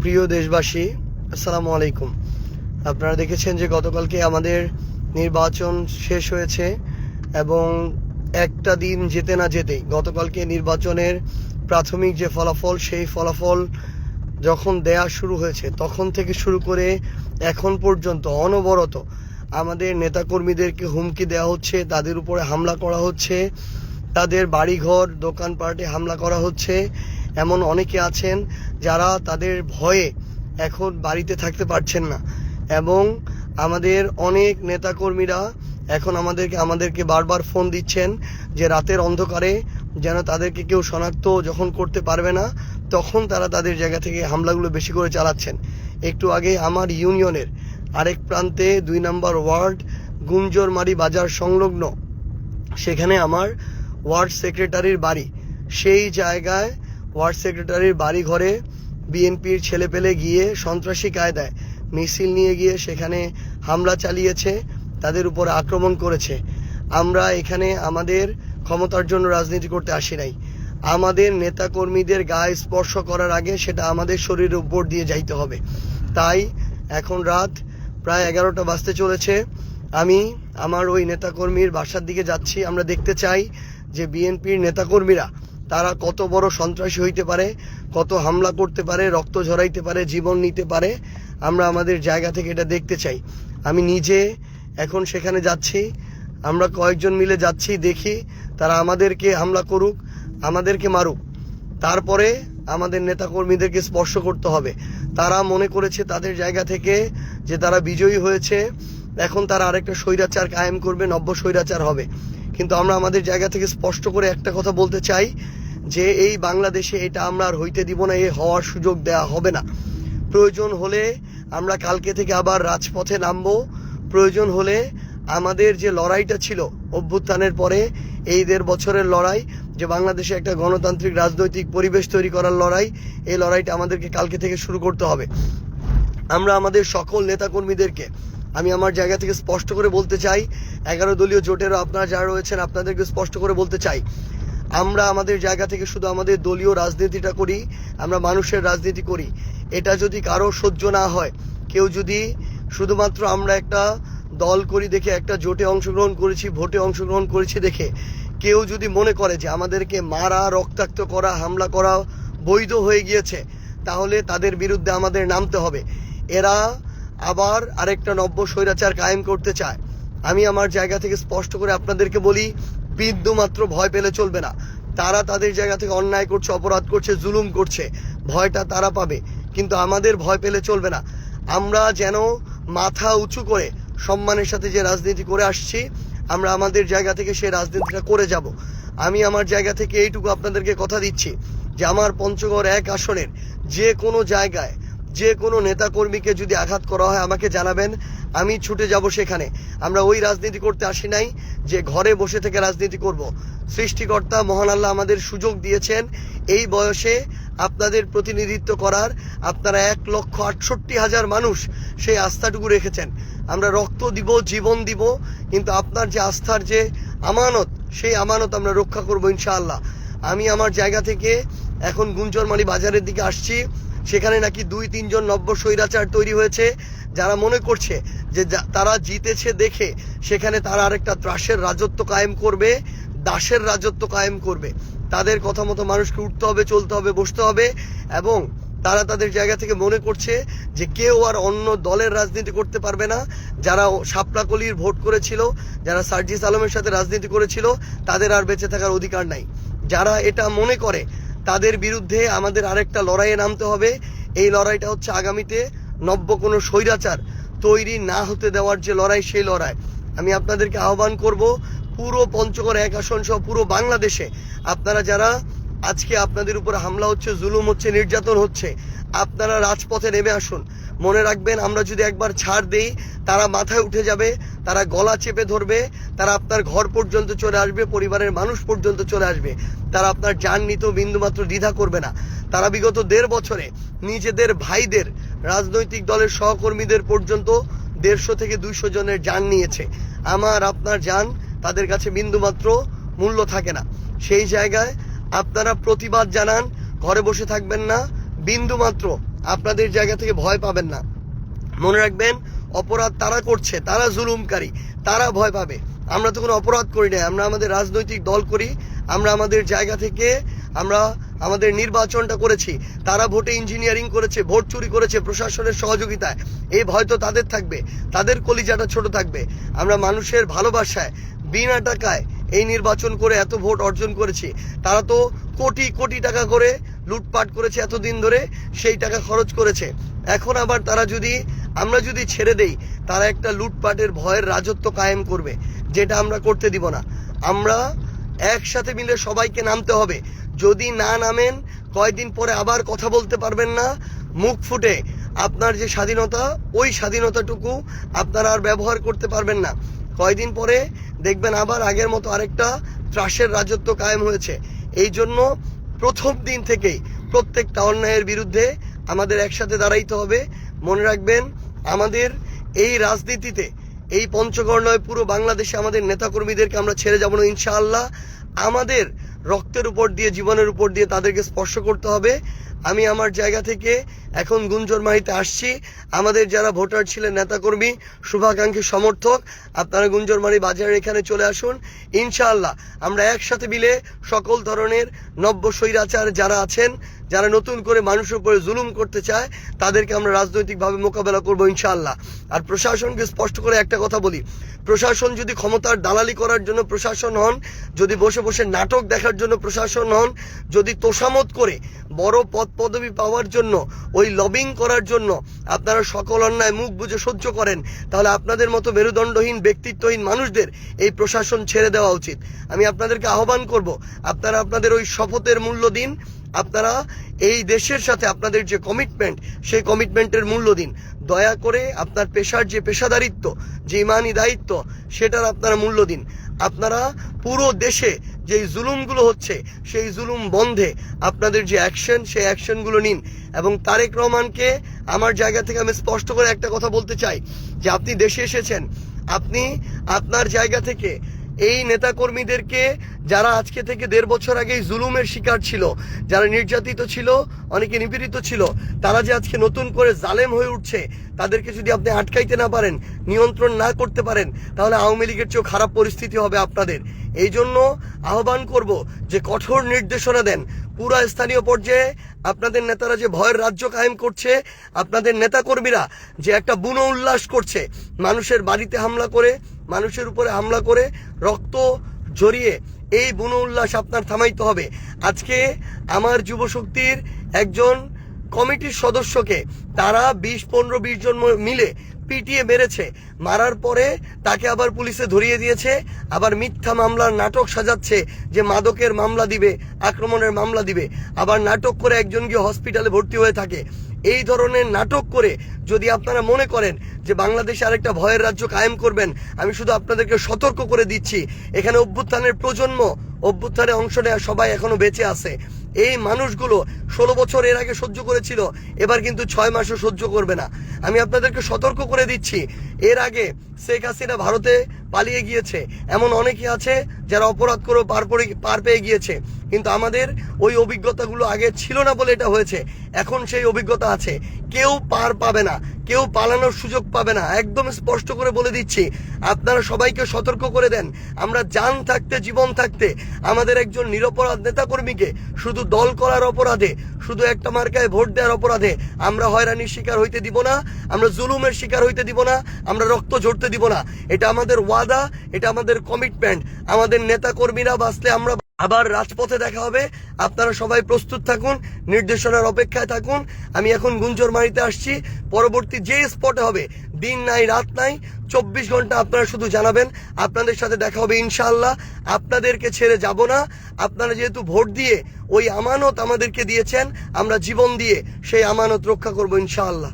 প্রিয় দেশবাসী, আসসালামু আলাইকুম। আপনারা দেখেছেন যে গতকালকে আমাদের নির্বাচন শেষ হয়েছে এবং একটা দিন যেতে না যেতেই গতকালকে নির্বাচনের প্রাথমিক যে ফলাফল, সেই ফলাফল যখন দেয়া শুরু হয়েছে তখন থেকে শুরু করে এখন পর্যন্ত অনবরত আমাদের নেতাকর্মীদেরকে হুমকি দেওয়া হচ্ছে, তাদের উপরে হামলা করা হচ্ছে, তাদের বাড়িঘর দোকানপাটে হামলা করা হচ্ছে। এমন অনেকে আছেন যারা তাদের ভয়ে এখন বাড়িতে থাকতে পারছেন না এবং আমাদের অনেক নেতাকর্মীরা এখন আমাদেরকে বারবার ফোন দিচ্ছেন যে রাতের অন্ধকারে যেন তাদেরকে কেউ শনাক্ত যখন করতে পারবে না তখন তারা তাদের জায়গা থেকে হামলাগুলো বেশি করে চালাচ্ছেন। একটু আগে আমার ইউনিয়নের আরেক প্রান্তে 2 নম্বর ওয়ার্ড গুঞ্জরমারি বাজার সংলগ্ন, সেখানে আমার ওয়ার্ড সেক্রেটারির বাড়ি, সেই জায়গায় ওয়ার্ড সেক্রেটারির বাড়ি ঘরে বিএনপির ছেলেপেলে গিয়ে সন্ত্রাসী কায়দায় মিছিল নিয়ে গিয়ে সেখানে হামলা চালিয়েছে, তাদের উপর আক্রমণ করেছে। আমরা এখানে আমাদের ক্ষমতার জন্য রাজনীতি করতে আসি নাই। আমাদের নেতাকর্মীদের গায়ে স্পর্শ করার আগে সেটা আমাদের শরীরের উপর দিয়ে যাইতে হবে। তাই এখন রাত প্রায় 11টা বাজতে চলেছে। আমি আমার ওই নেতাকর্মীর বাসার দিকে যাচ্ছি। আমরা দেখতে চাই যে বিএনপির নেতাকর্মীরা তারা কত বড় সন্ত্রাসী হইতে পারে, কত হামলা করতে পারে, রক্ত ঝরাইতে পারে, জীবন নিতে পারে। আমরা আমাদের জায়গা থেকে এটা দেখতে চাই। আমি নিজে এখন সেখানে যাচ্ছি, আমরা কয়েকজন মিলে যাচ্ছি, দেখি তারা আমাদেরকে হামলা করুক, আমাদেরকে মারুক, তারপরে আমাদের নেতাকর্মীদেরকে স্পর্শ করতে হবে। তারা মনে করেছে তাদের জায়গা থেকে যে তারা বিজয়ী হয়েছে, এখন তারা আরেকটা স্বৈরাচার কায়েম করবে, নব্য স্বৈরাচার হবে। কিন্তু আমরা আমাদের জায়গা থেকে স্পষ্ট করে একটা কথা বলতে চাই যে এই বাংলাদেশে এটা আমরা আর হইতে দিব না, হওয়ার সুযোগ দেয়া হবে না। প্রয়োজন হলে আমরা কালকে থেকে আবার রাজপথে নামবো। প্রয়োজন হলে আমাদের যে লড়াইটা ছিল অভ্যুত্থানের পরে, এই 1.5 বছরের লড়াই, যে বাংলাদেশে একটা গণতান্ত্রিক রাজনৈতিক পরিবেশ তৈরি করার লড়াই, এই লড়াইটা আমাদেরকে কালকে থেকে শুরু করতে হবে। আমরা আমাদের সকল নেতাকর্মীদেরকে আমি আমার জায়গা থেকে স্পষ্ট করে বলতে চাই, 11 দলীয় জোটেরও আপনারা যারা রয়েছেন আপনাদেরকে স্পষ্ট করে বলতে চাই, আমরা আমাদের জায়গা থেকে শুধু আমাদের দলীয় রাজনীতিটা করি, আমরা মানুষের রাজনীতি করি। এটা যদি কারো সহ্য না হয়, কেউ যদি শুধুমাত্র আমরা একটা দল করি দেখে, একটা জোটে অংশগ্রহণ করেছি, ভোটে অংশগ্রহণ করেছি দেখে কেউ যদি মনে করে যে আমাদেরকে মারা, রক্তাক্ত করা, হামলা করা বৈধ হয়ে গিয়েছে, তাহলে তাদের বিরুদ্ধে আমাদের নামতে হবে। এরা আবার আরেকটা নব্য স্বৈরাচার কায়েম করতে চায়। আমি আমার জায়গা থেকে স্পষ্ট করে আপনাদেরকে বলি, বিন্দু মাত্র ভয় পেলে চলবে না। তারা তাদের জায়গা থেকে অন্যায় করছে, অপরাধ করছে, জুলুম করছে, ভয়টা তারা পাবে, কিন্তু আমাদের ভয় পেলে চলবে না। আমরা যেন মাথা উঁচু করে সম্মানের সাথে যে রাজনীতি করে আসছি, আমরা আমাদের জায়গা থেকে সেই রাজনীতিটা করে যাব। আমি আমার জায়গা থেকে এইটুকু আপনাদেরকে কথা দিচ্ছি যে আমার পঞ্চগড় 1 আসনের যে কোনো জায়গায় যে কোনো নেতাকর্মীকে যদি আঘাত করা হয় আমাকে জানাবেন, আমি ছুটে যাব সেখানে। আমরা ওই রাজনীতি করতে আসি নাই যে ঘরে বসে থেকে রাজনীতি করব। সৃষ্টিকর্তা মহান আল্লাহ আমাদের সুযোগ দিয়েছেন এই বয়সে আপনাদের প্রতিনিধিত্ব করার। আপনারা 1,68,000 মানুষ সেই আস্থাটুকু রেখেছেন। আমরা রক্ত দিব, জীবন দিব, কিন্তু আপনার যে আস্থার যে আমানত, সেই আমানত আমরা রক্ষা করব ইনশাআল্লাহ। আমি আমার জায়গা থেকে এখন গুঞ্জরমারি বাজারের দিকে আসছি। সেখানে নাকি 2-3 জন নব্য স্বৈরাচার তৈরি হয়েছে, যারা মনে করছে যে তারা জিতেছে দেখে সেখানে তারা আরেকটা ত্রাসের রাজত্ব কায়েম করবে, দাসের রাজত্ব কায়েম করবে। তাদের কথা মতো মানুষকে উঠতে হবে, চলতে হবে, বসতে হবে। এবং তারা তাদের জায়গা থেকে মনে করছে যে কেউ আর অন্য দলের রাজনীতি করতে পারবে না। যারা শাপলাকলির ভোট করেছিল, যারা সার্জিস আলমের সাথে রাজনীতি করেছিল, তাদের আর বেঁচে থাকার অধিকার নাই। যারা এটা মনে করে তাদের বিরুদ্ধে আমাদের আরেকটা লড়াইয়ে নামতে হবে। এই লড়াইটা হচ্ছে আগামীতে নব্য কোনো স্বৈরাচার তৈরি না হতে দেওয়ার যে লড়াই, সেই লড়াই। আমি আপনাদেরকে আহ্বান করব, পুরো পঞ্চগড় 1 আসন সহ পুরো বাংলাদেশে আপনারা যারা আজকে আপনাদের উপর হামলা হচ্ছে, জুলুম হচ্ছে, নির্যাতন হচ্ছে, আপনারা রাজপথে নেমে আসুন। মনে রাখবেন, আমরা যদি একবার ছাড় দেই, তারা মাথায় উঠে যাবে, তারা গলা চেপে ধরবে, তারা আপনার ঘর পর্যন্ত চলে আসবে, পরিবারের মানুষ পর্যন্ত চলে আসবে। তারা আপনার জান নিতেও বিন্দুমাত্র দ্বিধা করবে না। তারা বিগত 1.5 বছরে নিজেদের ভাইদের, রাজনৈতিক দলের সহকর্মীদের পর্যন্ত 150 থেকে 200 জনের জান নিয়েছে। আমার আপনার জান তাদের কাছে বিন্দুমাত্র মূল্য থাকে না। সেই জায়গায় আপনারা প্রতিবাদ জানান, ঘরে বসে থাকবেন না, বিন্দু মাত্র আপনাদের জায়গা থেকে ভয় পাবেন না। মনে রাখবেন, অপরাধ তারা করছে, তারা জুলুমকারী, তারা ভয় পাবে। আমরা তো কোনো অপরাধ করি না, আমরা আমাদের রাজনৈতিক দল করি, আমরা আমাদের জায়গা থেকে আমরা আমাদের নির্বাচনটা করেছি। তারা ভোটে ইঞ্জিনিয়ারিং করেছে, ভোট চুরি করেছে প্রশাসনের সহযোগিতায়। এই ভয় তো তাদের থাকবে, তাদের কলিজাটা ছোট থাকবে। আমরা মানুষের ভালোবাসায় বিনা টাকায় এই নির্বাচন করে এত ভোট অর্জন করেছি। তারা তো কোটি কোটি টাকা করে লুটপাট করেছে এতদিন ধরে, সেই টাকা খরচ করেছে। এখন আবার তারা আমরা যদি ছেড়ে দেই, তারা একটা লুটপাটের ভয়ের রাজত্ব কায়েম করবে, যেটা আমরা করতে দিব না। আমরা একসাথে মিলে সবাইকে নামতে হবে। যদি না নামেন, কয়েকদিন পরে আবার কথা বলতে পারবেন না মুখ ফুটে। আপনার যে স্বাধীনতা, ওই স্বাধীনতাটুকু আপনারা আর ব্যবহার করতে পারবেন না। কয়েকদিন পরে দেখবেন আবার আগের মতো আরেকটা ত্রাসের রাজত্ব কায়েম হয়েছে। এই জন্য প্রথম দিন থেকেই প্রত্যেকটা অন্যায়ের বিরুদ্ধে আমাদের একসাথে দাঁড়াইতে হবে। মনে রাখবেন, আমাদের এই রাজনীতিতে, এই পঞ্চগড় নয়, পুরো বাংলাদেশে আমাদের নেতাকর্মীদেরকে আমরা ছেড়ে যাব না ইনশাআল্লাহ। আমাদের রক্তের উপর দিয়ে, জীবনের উপর দিয়ে তাদেরকে স্পর্শ করতে হবে। আমি আমার জায়গা থেকে এখন গুঞ্জরমারিতে আসছি। আমাদের যারা ভোটার ছিলেন, নেতাকর্মী, শুভাকাঙ্ক্ষী, সমর্থক, আপনারা গুঞ্জরমারি বাজারের এখানে চলে আসুন। ইনশাআল্লাহ আমরা একসাথে মিলে সকল ধরনের নব্য স্বৈরাচার যারা আছেন, যারা নতুন করে মানুষের উপরে জুলুম করতে চায়, তাদেরকে আমরা রাজনৈতিকভাবে মোকাবেলা করবো ইনশাআল্লাহ। আর প্রশাসনকে স্পষ্ট করে একটা কথা বলি, প্রশাসন যদি ক্ষমতার দালালি করার জন্য প্রশাসন হন, যদি বসে বসে নাটক দেখার জন্য প্রশাসন হন, যদি তোষামত করে বড় পদ পদবি পাওয়ার জন্য, ওই লবিং করার জন্য আপনারা সকল অন্যায় মুখ বুজে সহ্য করেন, তাহলে আপনাদের মতো মেরুদণ্ডহীন, ব্যক্তিত্বহীন মানুষদের এই প্রশাসন ছেড়ে দেওয়া উচিত। আমি আপনাদেরকে আহ্বান করব, আপনারা আপনাদের ওই শপথের মূল্য দিন। আপনারা এই দেশের সাথে আপনাদের যে কমিটমেন্ট, সেই কমিটমেন্টের মূল্য দিন। দয়া করে আপনার পেশার যে পেশাদারিত্ব, যে ইমানি দায়িত্ব, সেটার আপনারা মূল্য দিন। আপনারা পুরো দেশে যেই জুলুমগুলো হচ্ছে, সেই জুলুম বন্ধে আপনাদের যে অ্যাকশন, সেই অ্যাকশনগুলো নিন। এবং তারেক রহমানকে আমার জায়গা থেকে আমি স্পষ্ট করে একটা কথা বলতে চাই, যে আপনি দেশে এসেছেন, আপনি আপনার জায়গা থেকে এই নেতাকর্মীদেরকে, যারা আজকে থেকে 1.5 বছর আগেই জুলুমের শিকার ছিল, যারা নির্যাতিত ছিল, অনেকে নিপীড়িত ছিল, তারা যে আজকে নতুন করে জালেম হয়ে উঠছে, তাদেরকে যদি আপনি আটকাইতে না পারেন, নিয়ন্ত্রণ না করতে পারেন, তাহলে আওয়ামী লীগের চেয়েও খারাপ পরিস্থিতি হবে আপনাদের। এই জন্য আহ্বান করব যে কঠোর নির্দেশনা দেন। পুরা স্থানীয় পর্যায়ে আপনাদের নেতারা যে ভয়ের রাজ্য কায়েম করছে, আপনাদের নেতাকর্মীরা যে একটা বুনো উল্লাস করছে, মানুষের বাড়িতে হামলা করে, মানুষের উপরে হামলা করে, রক্ত ঝরিয়ে, এই বুনো উল্লাস আপনার থামাইতে হবে। আজকে আমার যুবশক্তির একজন কমিটির সদস্যকে তারা 15-20 জন মিলে পিটিয়ে মেরেছে। মারার পরে তাকে আবার পুলিশে ধরিয়ে দিয়েছে, আবার মিথ্যা মামলার নাটক সাজাচ্ছে যে মাদকের মামলা দিবে, আক্রমণের মামলা দিবে, আবার নাটক করে একজন গিয়ে হসপিটালে ভর্তি হয়ে থাকে। এই ধরনের নাটক করে যদি আপনারা মনে করেন যে বাংলাদেশে আরেকটা ভয়ের রাজ্য কায়েম করবেন, আমি শুধু আপনাদেরকে সতর্ক করে দিচ্ছি, এখানে অভ্যুত্থানের প্রজন্ম, অভ্যুত্থানে অংশ নেওয়া সবাই এখনো বেঁচে আছে। এই মানুষগুলো 16 বছর এর আগে সহ্য করেছিল, এবার কিন্তু 6 মাসও সহ্য করবে না। আমি আপনাদেরকে সতর্ক করে দিচ্ছি, এর আগে শেখ হাসিনা ভারতে পালিয়ে গিয়েছে, এমন অনেকে আছে যারা অপরাধ করে পার পেয়ে গিয়েছে, কিন্তু আমাদের ওই অভিজ্ঞতাগুলো আগে ছিল না বলে এটা হয়েছে। এখন সেই অভিজ্ঞতা আছে, কেউ পার পাবে না, কেউ পালানোর সুযোগ পাবে না। একদম স্পষ্ট করে বলে দিচ্ছি, আপনারা সবাইকে সতর্ক করে দেন। আমরা জান থাকতে, জীবন থাকতে আমাদের একজন নিরপরাধ নেতাকর্মীকে শুধু দল করার অপরাধে, শুধু একটা মার্কায় ভোট দেওয়ার অপরাধে আমরা হয়রানির শিকার হইতে দিব না, আমরা জুলুমের শিকার হইতে দিব না, আমরা রক্ত ঝরতে দিব না। এটা আমাদের ওয়াদা, এটা আমাদের কমিটমেন্ট। আমাদের নেতাকর্মীরা বাঁচলে আমরা আবার রাজপথে দেখা হবে। আপনারা সবাই প্রস্তুত থাকুন, নির্দেশনার অপেক্ষায় থাকুন। আমি এখন গুঞ্জরমারিতে আসছি, পরবর্তী যে স্পটে হবে, দিন নাই রাত নাই, 24 ঘন্টা আপনারা শুধু জানাবেন, আপনাদের সাথে দেখা হবে ইনশাআল্লাহ। আপনাদেরকে ছেড়ে যাব না। আপনারা যেহেতু ভোট দিয়ে ওই আমানত আমাদেরকে দিয়েছেন, আমরা জীবন দিয়ে সেই আমানত রক্ষা করবো ইনশাআল্লাহ।